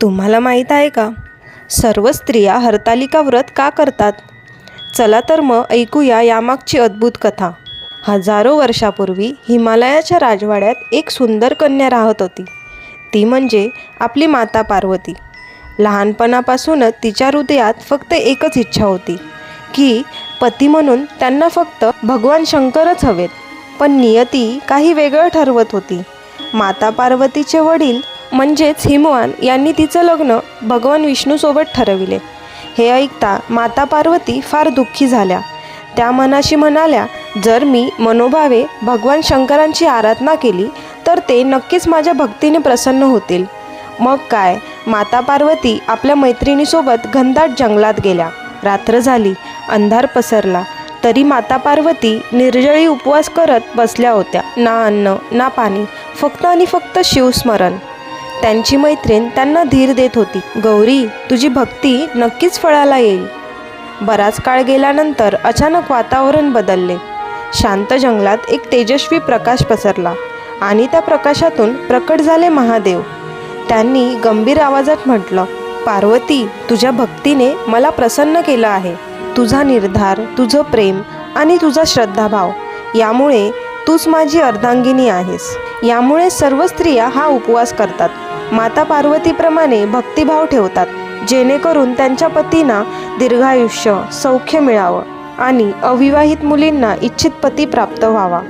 तुम्हाला माहीत आहे का, सर्व स्त्रिया हरतालिका व्रत का करतात? चला तर मग ऐकूया यामागची अद्भुत कथा. हजारो वर्षापूर्वी हिमालयाच्या राजवाड्यात एक सुंदर कन्या राहत होती. ती म्हणजे आपली माता पार्वती. लहानपणापासूनच तिच्या हृदयात फक्त एकच इच्छा होती की पती म्हणून त्यांना फक्त भगवान शंकरच हवेत. पण नियती काही वेगळं ठरवत होती. माता पार्वतीचे वडील म्हणजेच हिमवान यांनी तिचं लग्न भगवान विष्णूसोबत ठरविले. हे ऐकता माता पार्वती फार दुःखी झाल्या. त्या मनाशी म्हणाल्या, जर मी मनोभावे भगवान शंकरांची आराधना केली तर ते नक्कीच माझ्या भक्तीने प्रसन्न होतील. मग काय, माता पार्वती आपल्या मैत्रिणीसोबत घनदाट जंगलात गेल्या. रात्र झाली, अंधार पसरला, तरी माता पार्वती निर्जळी उपवास करत बसल्या होत्या. ना अन्न ना पाणी, फक्त आणि फक्त शिवस्मरण. त्यांची मैत्रीण त्यांना धीर देत होती, गौरी, तुझी भक्ती नक्कीच फळाला येईल. बराच काळ गेल्यानंतर अचानक वातावरण बदलले. शांत जंगलात एक तेजस्वी प्रकाश पसरला आणि त्या प्रकाशातून प्रकट झाले महादेव. त्यांनी गंभीर आवाजात म्हटलं, पार्वती, तुझ्या भक्तीने मला प्रसन्न केलं आहे. तुझा निर्धार, तुझं प्रेम आणि तुझा श्रद्धाभाव यामुळे तूच माझी अर्धांगिनी आहेस. यामुळे सर्व स्त्रिया हा उपवास करतात. माता पार्वतीप्रमाणे भक्तिभाव ठेवतात, जेणेकरून त्यांच्या पतींना दीर्घायुष्य, सौख्य मिळावं आणि अविवाहित मुलींना इच्छित पती प्राप्त व्हावा.